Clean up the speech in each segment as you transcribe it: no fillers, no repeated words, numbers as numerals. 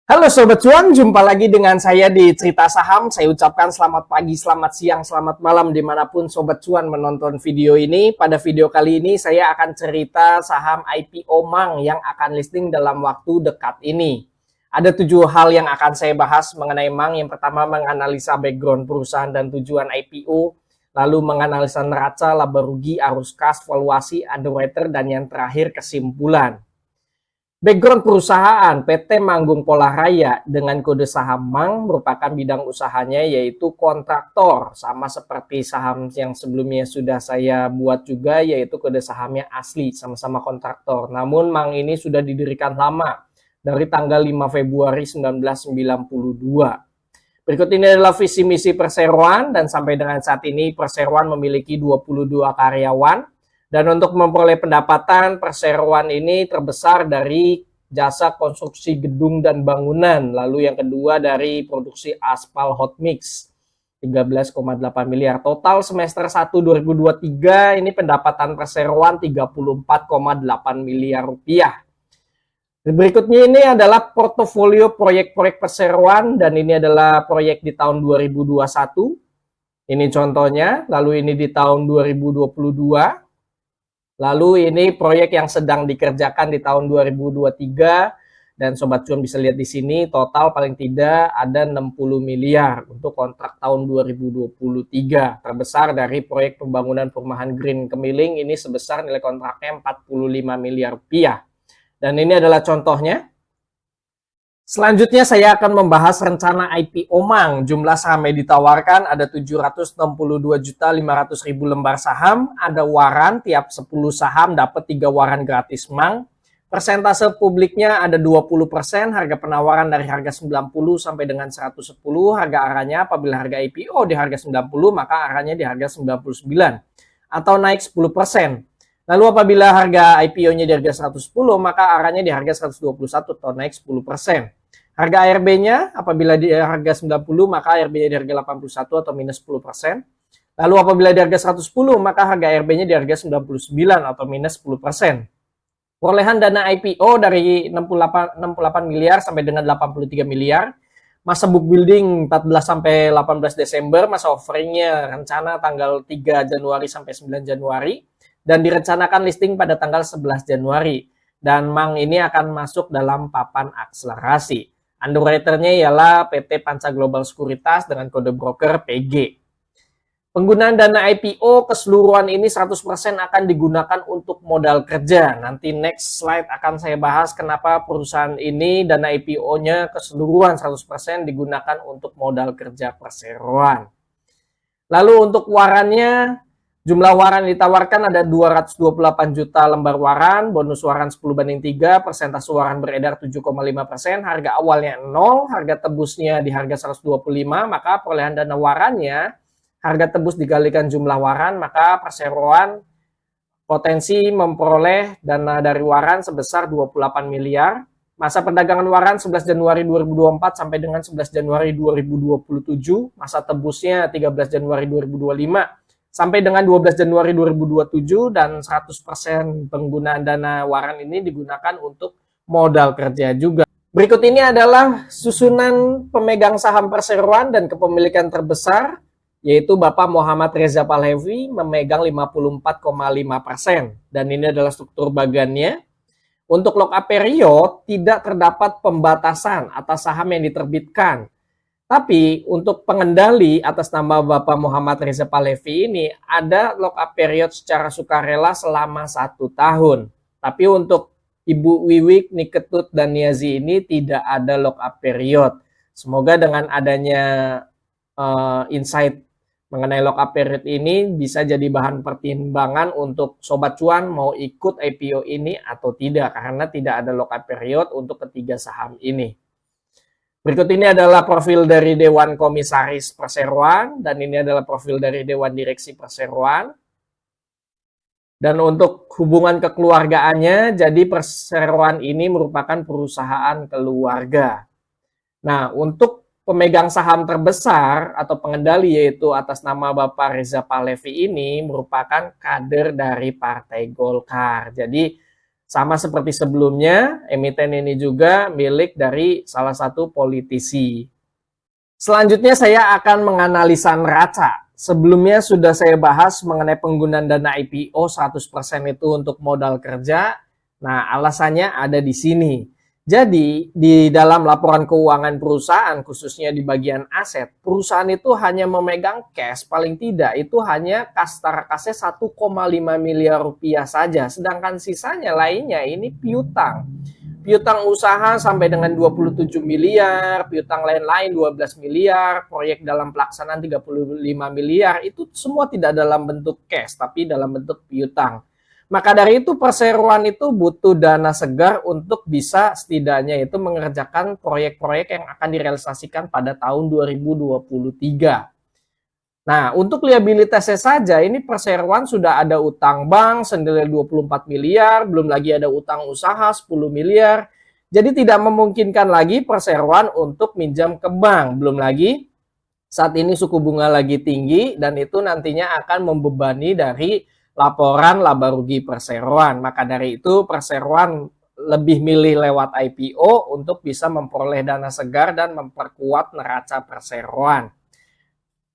Halo Sobat Cuan, jumpa lagi dengan saya di Cerita Saham. Saya ucapkan selamat pagi, selamat siang, selamat malam dimanapun Sobat Cuan menonton video ini. Pada video kali ini saya akan cerita saham IPO Mang yang akan listing dalam waktu dekat ini. Ada 7 hal yang akan saya bahas mengenai Mang. Yang pertama menganalisa background perusahaan dan tujuan IPO. Lalu menganalisa neraca, laba rugi, arus kas, valuasi, underwriter, dan yang terakhir kesimpulan. Background perusahaan PT Manggung Polaraya dengan kode saham MANG merupakan bidang usahanya yaitu kontraktor, sama seperti saham yang sebelumnya sudah saya buat juga yaitu kode sahamnya asli, sama-sama kontraktor. Namun MANG ini sudah didirikan lama dari tanggal 5 Februari 1992. Berikut ini adalah visi misi perseroan dan sampai dengan saat ini perseroan memiliki 22 karyawan. Dan untuk memperoleh pendapatan, perseroan ini terbesar dari jasa konstruksi gedung dan bangunan. Lalu yang kedua dari produksi aspal hot mix, 13,8 miliar. Total semester 1 2023 ini pendapatan perseroan 34,8 miliar rupiah. Berikutnya ini adalah portofolio proyek-proyek perseroan dan ini adalah proyek di tahun 2021. Ini contohnya, lalu ini di tahun 2022. Lalu ini proyek yang sedang dikerjakan di tahun 2023 dan Sobat Cuan bisa lihat di sini total paling tidak ada 60 miliar untuk kontrak tahun 2023. Terbesar dari proyek pembangunan perumahan Green Kemiling ini sebesar nilai kontraknya 45 miliar rupiah. Dan ini adalah contohnya. Selanjutnya saya akan membahas rencana IPO MANG. Jumlah saham yang ditawarkan ada 762.500.000 lembar saham. Ada waran, tiap 10 saham dapat 3 waran gratis MANG. Persentase publiknya ada 20%, harga penawaran dari harga 90 sampai dengan 110. Harga arahnya apabila harga IPO di harga 90 maka arahnya di harga 99 atau naik 10%. Lalu apabila harga IPO-nya di harga 110, maka arahnya di harga 121 atau naik 10%. Harga ARB-nya apabila di harga 90, maka ARB-nya di harga 81 atau minus 10%. Lalu apabila di harga 110, maka harga ARB-nya di harga 99 atau minus 10%. Perolehan dana IPO dari 68 miliar sampai dengan 83 miliar. Masa book building 14 sampai 18 Desember, masa offeringnya rencana tanggal 3 Januari sampai 9 Januari. Dan direncanakan listing pada tanggal 11 Januari. Dan MANG ini akan masuk dalam papan akselerasi. Underwriter-nya ialah PT Panca Global Sekuritas dengan kode broker PG. Penggunaan dana IPO keseluruhan ini 100% akan digunakan untuk modal kerja. Nanti next slide akan saya bahas kenapa perusahaan ini dana IPO-nya keseluruhan 100% digunakan untuk modal kerja perseroan. Lalu untuk warannya, jumlah waran ditawarkan ada 228 juta lembar waran, bonus waran 10/3, persentase waran beredar 7,5%, harga awalnya 0, harga tebusnya di harga 125, maka perolehan dana warannya, harga tebus dikalikan jumlah waran, maka perseroan potensi memperoleh dana dari waran sebesar 28 miliar. Masa perdagangan waran 11 Januari 2024 sampai dengan 11 Januari 2027, masa tebusnya 13 Januari 2025. Sampai dengan 12 Januari 2027 dan 100% penggunaan dana waran ini digunakan untuk modal kerja juga. Berikut ini adalah susunan pemegang saham perseroan dan kepemilikan terbesar, yaitu Bapak Muhammad Reza Pahlavi memegang 54,5%. Dan ini adalah struktur bagannya. Untuk lock-up period tidak terdapat pembatasan atas saham yang diterbitkan. Tapi untuk pengendali atas nama Bapak Muhammad Reza Pahlavi ini ada lock-up period secara sukarela selama 1 tahun. Tapi untuk Ibu Wiwik, Niketut, dan Niazi ini tidak ada lock-up period. Semoga dengan adanya insight mengenai lock-up period ini bisa jadi bahan pertimbangan untuk Sobat Cuan mau ikut IPO ini atau tidak. Karena tidak ada lock-up period untuk ketiga saham ini. Berikut ini adalah profil dari Dewan Komisaris Perseroan dan ini adalah profil dari Dewan Direksi Perseroan. Dan untuk hubungan kekeluargaannya, jadi Perseroan ini merupakan perusahaan keluarga. Nah, untuk pemegang saham terbesar atau pengendali yaitu atas nama Bapak Reza Pahlavi ini merupakan kader dari Partai Golkar. Jadi Sama seperti sebelumnya, emiten ini juga milik dari salah satu politisi. Selanjutnya saya akan menganalisa neraca. Sebelumnya sudah saya bahas mengenai penggunaan dana IPO 100% itu untuk modal kerja. Nah, alasannya ada di sini. Jadi, di dalam laporan keuangan perusahaan, khususnya di bagian aset, perusahaan itu hanya memegang cash, paling tidak itu hanya setara kasnya 1,5 miliar rupiah saja. Sedangkan sisanya lainnya ini piutang. Piutang usaha sampai dengan 27 miliar, piutang lain-lain 12 miliar, proyek dalam pelaksanaan 35 miliar, itu semua tidak dalam bentuk cash, tapi dalam bentuk piutang. Maka dari itu perseroan itu butuh dana segar untuk bisa setidaknya itu mengerjakan proyek-proyek yang akan direalisasikan pada tahun 2023. Nah, untuk liabilitasnya saja ini perseroan sudah ada utang bank senilai 24 miliar, belum lagi ada utang usaha 10 miliar. Jadi tidak memungkinkan lagi perseroan untuk minjam ke bank. Belum lagi saat ini suku bunga lagi tinggi dan itu nantinya akan membebani dari laporan laba rugi perseroan. Maka dari itu perseroan lebih milih lewat IPO untuk bisa memperoleh dana segar dan memperkuat neraca perseroan.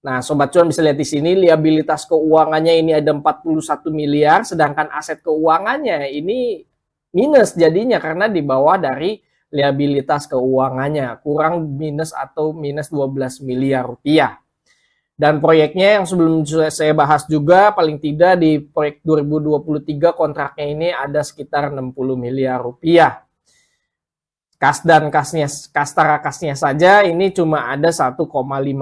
Nah, Sobat Cuan bisa lihat di sini liabilitas keuangannya ini ada 41 miliar, sedangkan aset keuangannya ini minus jadinya karena di bawah dari liabilitas keuangannya, kurang minus atau minus 12 miliar rupiah. Dan proyeknya yang sebelum saya bahas juga, paling tidak di proyek 2023 kontraknya ini ada sekitar 60 miliar rupiah. Kas dan kasnya, setara kasnya saja ini cuma ada 1,5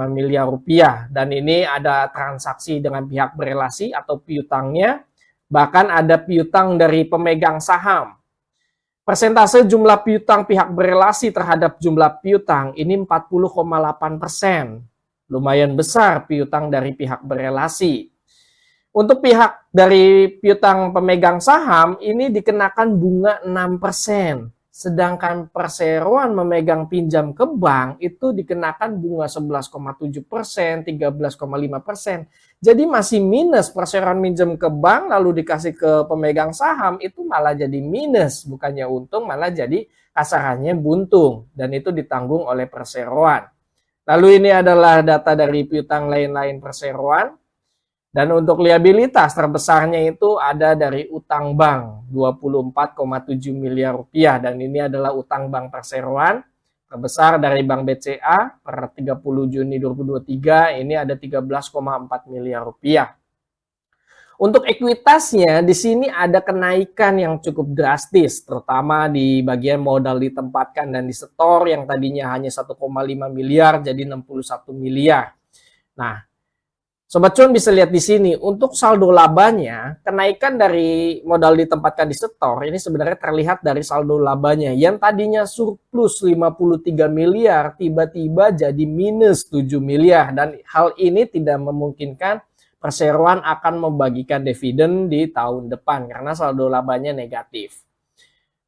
miliar rupiah. Dan ini ada transaksi dengan pihak berelasi atau piutangnya, bahkan ada piutang dari pemegang saham. Persentase jumlah piutang pihak berelasi terhadap jumlah piutang ini 40,8%. Lumayan besar piutang dari pihak berelasi. Untuk pihak dari piutang pemegang saham ini dikenakan bunga 6%. Sedangkan perseroan memegang pinjam ke bank itu dikenakan bunga 11,7%, 13,5%. Jadi masih minus perseroan minjam ke bank lalu dikasih ke pemegang saham itu malah jadi minus. Bukannya untung malah jadi kasarannya buntung. Dan itu ditanggung oleh perseroan. Lalu ini adalah data dari piutang lain-lain perseroan. Dan untuk liabilitas terbesarnya itu ada dari utang bank 24,7 miliar rupiah. Dan ini adalah utang bank perseroan terbesar dari Bank BCA per 30 Juni 2023 ini ada 13,4 miliar rupiah. Untuk ekuitasnya di sini ada kenaikan yang cukup drastis, terutama di bagian modal ditempatkan dan disetor yang tadinya hanya 1,5 miliar jadi 61 miliar. Nah, Sobat Cuan bisa lihat di sini untuk saldo labanya, kenaikan dari modal ditempatkan di setor ini sebenarnya terlihat dari saldo labanya yang tadinya surplus 53 miliar tiba-tiba jadi minus 7 miliar dan hal ini tidak memungkinkan perseroan akan membagikan dividen di tahun depan karena saldo labanya negatif.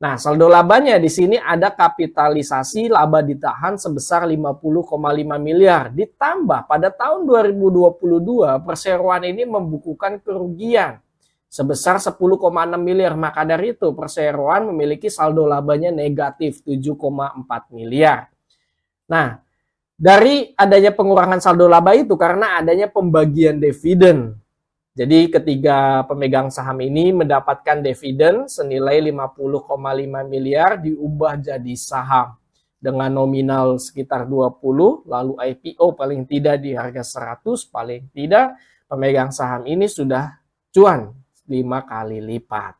Nah, saldo labanya di sini ada kapitalisasi laba ditahan sebesar 50,5 miliar. Ditambah pada tahun 2022 perseroan ini membukukan kerugian sebesar 10,6 miliar. Maka dari itu perseroan memiliki saldo labanya negatif 7,4 miliar. Nah, dari adanya pengurangan saldo laba itu karena adanya pembagian dividen. Jadi ketiga pemegang saham ini mendapatkan dividen senilai 50,5 miliar diubah jadi saham dengan nominal sekitar 20, lalu IPO paling tidak di harga 100, paling tidak pemegang saham ini sudah cuan 5 kali lipat.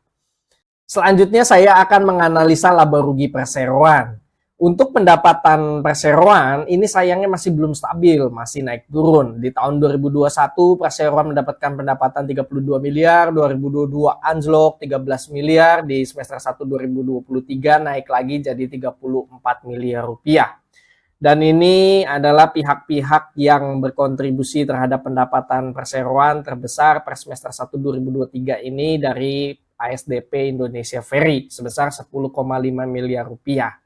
Selanjutnya saya akan menganalisa laba rugi perseroan. Untuk pendapatan perseroan ini sayangnya masih belum stabil, masih naik turun. Di tahun 2021 perseroan mendapatkan pendapatan 32 miliar, 2022 anjlok 13 miliar, di semester 1 2023 naik lagi jadi 34 miliar rupiah. Dan ini adalah pihak-pihak yang berkontribusi terhadap pendapatan perseroan terbesar per semester 1 2023 ini dari ASDP Indonesia Ferry sebesar 10,5 miliar rupiah.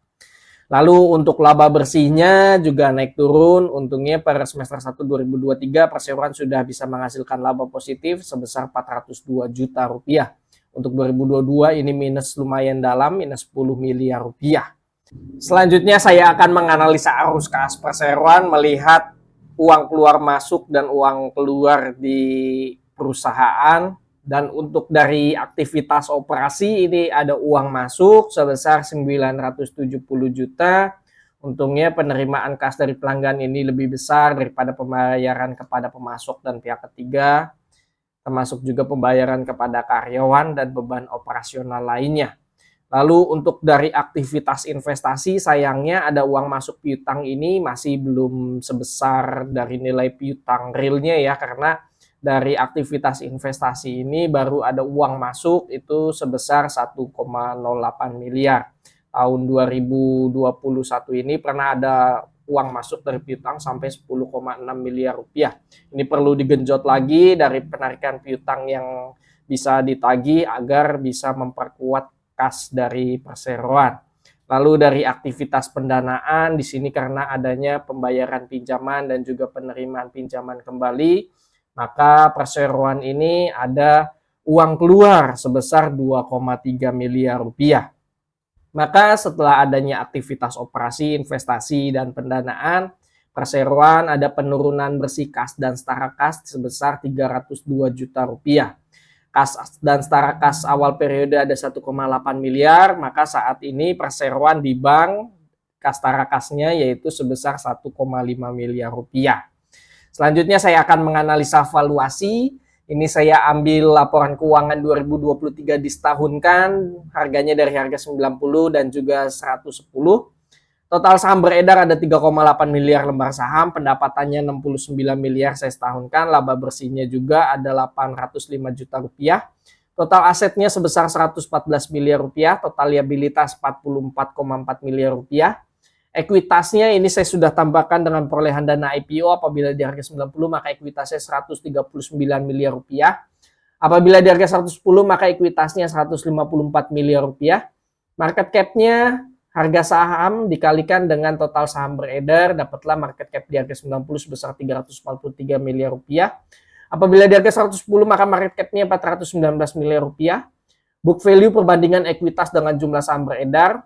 Lalu untuk laba bersihnya juga naik turun, untungnya per semester 1 2023 perseroan sudah bisa menghasilkan laba positif sebesar 402 juta rupiah. Untuk 2022 ini minus lumayan dalam, minus 10 miliar rupiah. Selanjutnya saya akan menganalisa arus kas perseroan, melihat uang keluar masuk dan uang keluar di perusahaan. Dan untuk dari aktivitas operasi ini ada uang masuk sebesar 970 juta. Untungnya penerimaan kas dari pelanggan ini lebih besar daripada pembayaran kepada pemasok dan pihak ketiga, termasuk juga pembayaran kepada karyawan dan beban operasional lainnya. Lalu untuk dari aktivitas investasi, sayangnya ada uang masuk piutang ini masih belum sebesar dari nilai piutang realnya ya, karena dari aktivitas investasi ini baru ada uang masuk itu sebesar 1,08 miliar. Tahun 2021 ini pernah ada uang masuk dari piutang sampai 10,6 miliar rupiah. Ini perlu digenjot lagi dari penarikan piutang yang bisa ditagih agar bisa memperkuat kas dari perseroan. Lalu dari aktivitas pendanaan di sini karena adanya pembayaran pinjaman dan juga penerimaan pinjaman kembali, maka perseroan ini ada uang keluar sebesar 2,3 miliar rupiah. Maka setelah adanya aktivitas operasi, investasi, dan pendanaan, perseroan ada penurunan bersih kas dan setara kas sebesar 302 juta rupiah. Kas dan setara kas awal periode ada 1,8 miliar, maka saat ini perseroan di bank kas setara kasnya yaitu sebesar 1,5 miliar rupiah. Selanjutnya saya akan menganalisa valuasi. Ini saya ambil laporan keuangan 2023 disetahunkan, harganya dari harga 90 dan juga 110. Total saham beredar ada 3,8 miliar lembar saham, pendapatannya 69 miliar saya setahunkan, laba bersihnya juga ada 805 juta rupiah. Total asetnya sebesar 114 miliar rupiah, total liabilitas 44,4 miliar rupiah. Ekuitasnya ini saya sudah tambahkan dengan perolehan dana IPO, apabila di harga 90 maka ekuitasnya 139 miliar rupiah. Apabila di harga 110 maka ekuitasnya 154 miliar rupiah. Market cap-nya harga saham dikalikan dengan total saham beredar, dapatlah market cap di harga 90 sebesar 343 miliar rupiah. Apabila di harga 110 maka market cap-nya 419 miliar rupiah. Book value perbandingan ekuitas dengan jumlah saham beredar,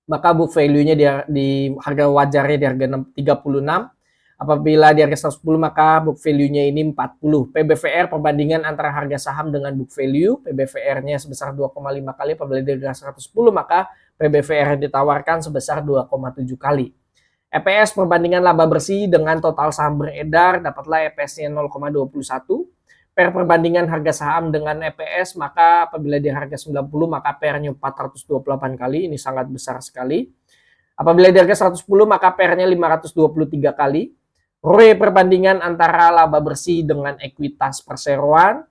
maka book value-nya di harga wajarnya di harga 36. Apabila di harga 110 maka book value-nya ini 40. PBVR perbandingan antara harga saham dengan book value, PBVR-nya sebesar 2,5 kali. Apabila di harga 110 maka PBVR yang ditawarkan sebesar 2,7 kali. EPS perbandingan laba bersih dengan total saham beredar, dapatlah EPS-nya 0,21. Per perbandingan harga saham dengan EPS, maka apabila di harga 90 maka PR-nya 428 kali, ini sangat besar sekali. Apabila di harga 110 maka PR-nya 523 kali. ROE perbandingan antara laba bersih dengan ekuitas perseroan,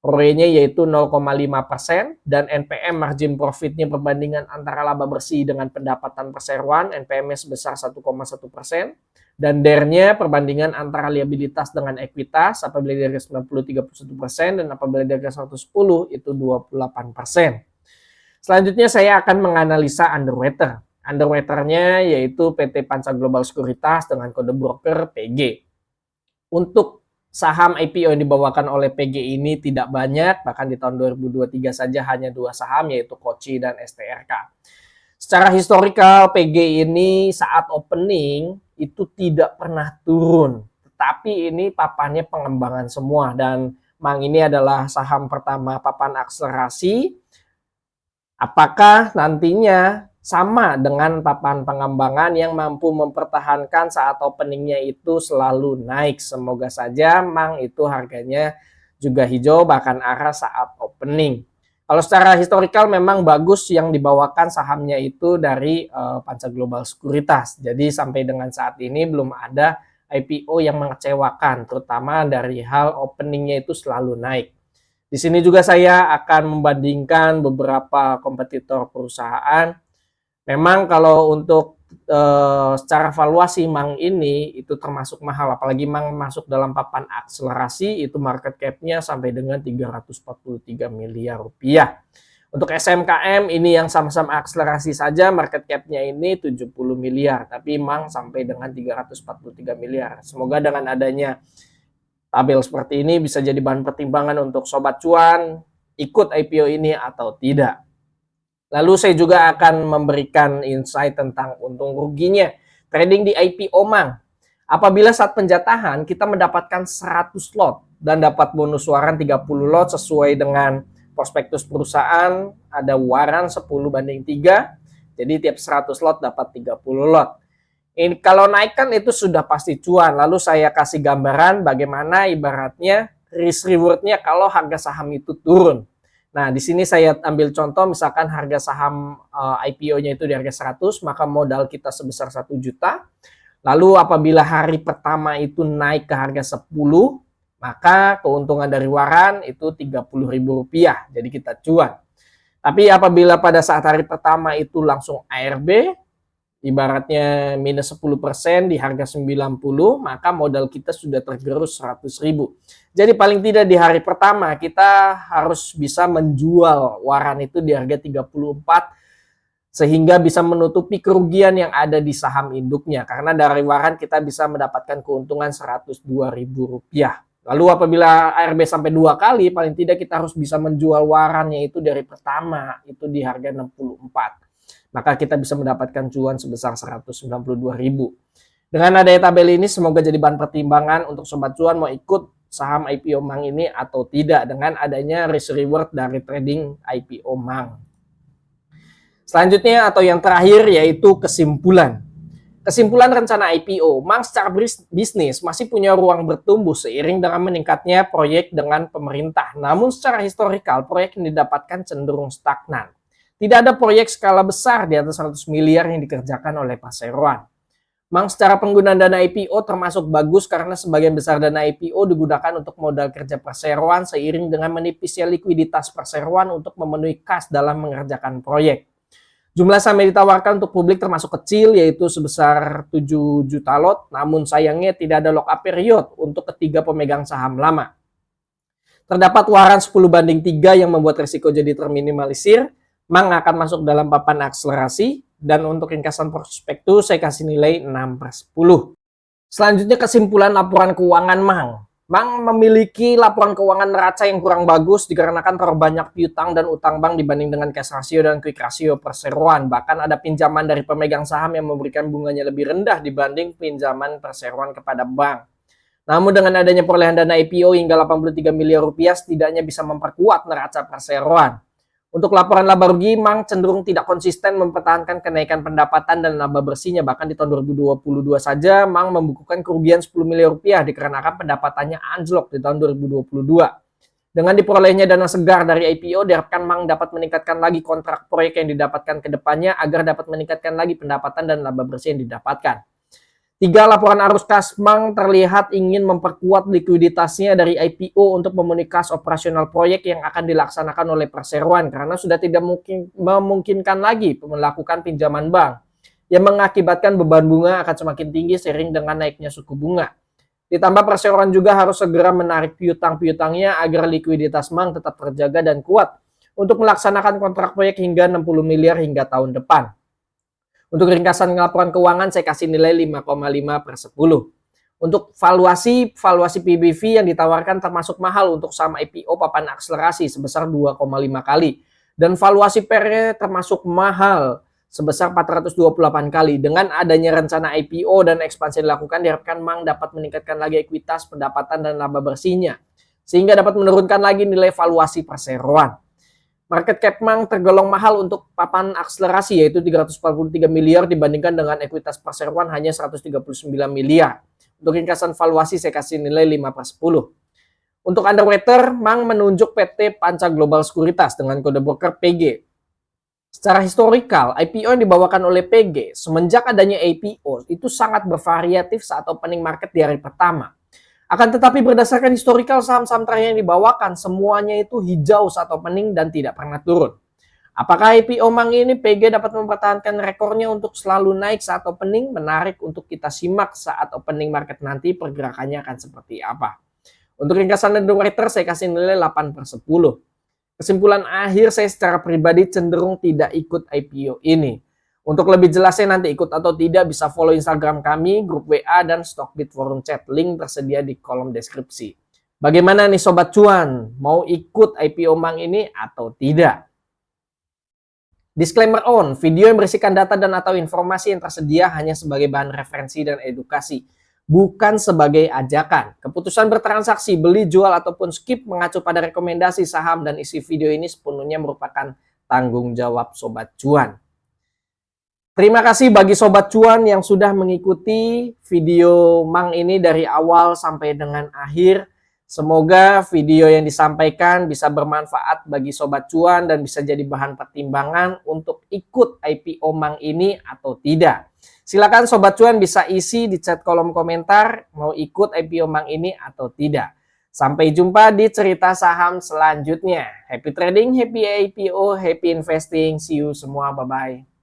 ROE-nya yaitu 0,5%, dan NPM margin profit-nya perbandingan antara laba bersih dengan pendapatan perseroan, NPM-nya sebesar 1,1%. Dan DER-nya perbandingan antara liabilitas dengan ekuitas, apabila di harga 90 31%, dan apabila di harga 110 itu 28%. Selanjutnya saya akan menganalisa underwater. Underwater-nya yaitu PT Panca Global Sekuritas dengan kode broker PG. Untuk saham IPO yang dibawakan oleh PG ini tidak banyak, bahkan di tahun 2023 saja hanya 2 saham yaitu Koci dan STRK. Secara historikal PG ini saat opening itu tidak pernah turun, tetapi ini papannya pengembangan semua, dan Mang ini adalah saham pertama papan akselerasi. Apakah nantinya sama dengan papan pengembangan yang mampu mempertahankan saat openingnya itu selalu naik? Semoga saja Mang itu harganya juga hijau bahkan arah saat opening. Kalau secara historikal memang bagus yang dibawakan sahamnya itu dari Panca Global Sekuritas. Jadi sampai dengan saat ini belum ada IPO yang mengecewakan, terutama dari hal openingnya itu selalu naik. Di sini juga saya akan membandingkan beberapa kompetitor perusahaan. Memang kalau untuk secara valuasi Mang ini itu termasuk mahal, apalagi Mang masuk dalam papan akselerasi, itu market cap-nya sampai dengan 343 miliar rupiah. Untuk SMKM ini yang sama-sama akselerasi saja market cap-nya ini 70 miliar, tapi Mang sampai dengan 343 miliar. Semoga dengan adanya tabel seperti ini bisa jadi bahan pertimbangan untuk sobat cuan ikut IPO ini atau tidak. Lalu saya juga akan memberikan insight tentang untung ruginya trading di IPO Mang. Apabila saat penjatahan kita mendapatkan 100 lot dan dapat bonus waran 30 lot sesuai dengan prospektus perusahaan, ada waran 10/3, jadi tiap 100 lot dapat 30 lot. Ini kalau naik kan itu sudah pasti cuan. Lalu saya kasih gambaran bagaimana ibaratnya risk rewardnya kalau harga saham itu turun. Nah, di sini saya ambil contoh misalkan harga saham IPO-nya itu di harga 100, maka modal kita sebesar 1 juta. Lalu apabila hari pertama itu naik ke harga 10, maka keuntungan dari waran itu Rp30.000. Jadi kita cuan. Tapi apabila pada saat hari pertama itu langsung ARB, ibaratnya minus 10% di harga 90, maka modal kita sudah tergerus 100.000. Jadi paling tidak di hari pertama kita harus bisa menjual waran itu di harga 34 sehingga bisa menutupi kerugian yang ada di saham induknya. Karena dari waran kita bisa mendapatkan keuntungan Rp102.000. Lalu apabila ARB sampai 2 kali, paling tidak kita harus bisa menjual warannya itu dari pertama itu di harga 64. Maka kita bisa mendapatkan cuan sebesar 192.000. Dengan adanya tabel ini semoga jadi bahan pertimbangan untuk sobat cuan mau ikut saham IPO Mang ini atau tidak dengan adanya risk reward dari trading IPO Mang. Selanjutnya atau yang terakhir yaitu kesimpulan. Kesimpulan rencana IPO, Mang secara bisnis masih punya ruang bertumbuh seiring dengan meningkatnya proyek dengan pemerintah. Namun secara historikal proyek yang didapatkan cenderung stagnan. Tidak ada proyek skala besar di atas 100 miliar yang dikerjakan oleh Perseroan. Mang secara penggunaan dana IPO termasuk bagus karena sebagian besar dana IPO digunakan untuk modal kerja Perseroan seiring dengan menipisnya likuiditas Perseroan untuk memenuhi kas dalam mengerjakan proyek. Jumlah saham yang ditawarkan untuk publik termasuk kecil yaitu sebesar 7 juta lot, namun sayangnya tidak ada lock up period untuk ketiga pemegang saham lama. Terdapat waran 10/3 yang membuat risiko jadi terminimalisir. Mang akan masuk dalam papan akselerasi dan untuk ringkasan prospektus saya kasih nilai 6/10. Selanjutnya kesimpulan laporan keuangan Mang. Mang memiliki laporan keuangan neraca yang kurang bagus dikarenakan terlalu banyak piutang dan utang bank dibanding dengan cash ratio dan quick ratio Perseroan. Bahkan ada pinjaman dari pemegang saham yang memberikan bunganya lebih rendah dibanding pinjaman Perseroan kepada bank. Namun dengan adanya perolehan dana IPO hingga Rp83 miliar setidaknya bisa memperkuat neraca Perseroan. Untuk laporan laba rugi, Mang cenderung tidak konsisten mempertahankan kenaikan pendapatan dan laba bersihnya. Bahkan di tahun 2022 saja, Mang membukukan kerugian Rp10 miliar dikarenakan pendapatannya anjlok di tahun 2022. Dengan diperolehnya dana segar dari IPO, diharapkan Mang dapat meningkatkan lagi kontrak proyek yang didapatkan ke depannya agar dapat meningkatkan lagi pendapatan dan laba bersih yang didapatkan. 3. Laporan arus kas Mang terlihat ingin memperkuat likuiditasnya dari IPO untuk memenuhi kas operasional proyek yang akan dilaksanakan oleh Perseroan karena sudah tidak memungkinkan lagi melakukan pinjaman bank yang mengakibatkan beban bunga akan semakin tinggi seiring dengan naiknya suku bunga. Ditambah Perseroan juga harus segera menarik piutang-piutangnya agar likuiditas Mang tetap terjaga dan kuat untuk melaksanakan kontrak proyek hingga 60 miliar hingga tahun depan. Untuk ringkasan laporan keuangan saya kasih nilai 5,5/10. Untuk valuasi PBV yang ditawarkan termasuk mahal untuk saham IPO papan akselerasi sebesar 2,5 kali. Dan valuasi PER termasuk mahal sebesar 428 kali. Dengan adanya rencana IPO dan ekspansi dilakukan, diharapkan Mang dapat meningkatkan lagi ekuitas, pendapatan, dan laba bersihnya. Sehingga dapat menurunkan lagi nilai valuasi Perseroan. Market cap Mang tergolong mahal untuk papan akselerasi yaitu 343 miliar dibandingkan dengan ekuitas Perseroan hanya 139 miliar. Untuk ringkasan valuasi saya kasih nilai 5/10. Untuk underwriter, Mang menunjuk PT Panca Global Sekuritas dengan kode broker PG. Secara historikal, IPO yang dibawakan oleh PG semenjak adanya IPO itu sangat bervariatif saat opening market di hari pertama. Akan tetapi berdasarkan historikal saham-saham terakhir yang dibawakan, semuanya itu hijau saat opening dan tidak pernah turun. Apakah IPO Mang ini PG dapat mempertahankan rekornya untuk selalu naik saat opening? Menarik untuk kita simak saat opening market nanti pergerakannya akan seperti apa. Untuk ringkasan underwriter saya kasih nilai 8/10. Kesimpulan akhir saya secara pribadi cenderung tidak ikut IPO ini. Untuk lebih jelasnya nanti ikut atau tidak bisa follow Instagram kami, grup WA, dan Stockbit Forum Chat. Link tersedia di kolom deskripsi. Bagaimana nih Sobat Cuan? Mau ikut IPO Mang ini atau tidak? Disclaimer on, video yang berisikan data dan atau informasi yang tersedia hanya sebagai bahan referensi dan edukasi, bukan sebagai ajakan. Keputusan bertransaksi, beli, jual, ataupun skip mengacu pada rekomendasi saham dan isi video ini sepenuhnya merupakan tanggung jawab Sobat Cuan. Terima kasih bagi Sobat Cuan yang sudah mengikuti video Mang ini dari awal sampai dengan akhir. Semoga video yang disampaikan bisa bermanfaat bagi Sobat Cuan dan bisa jadi bahan pertimbangan untuk ikut IPO Mang ini atau tidak. Silakan Sobat Cuan bisa isi di chat kolom komentar mau ikut IPO Mang ini atau tidak. Sampai jumpa di cerita saham selanjutnya. Happy trading, happy IPO, happy investing. See you semua, bye-bye.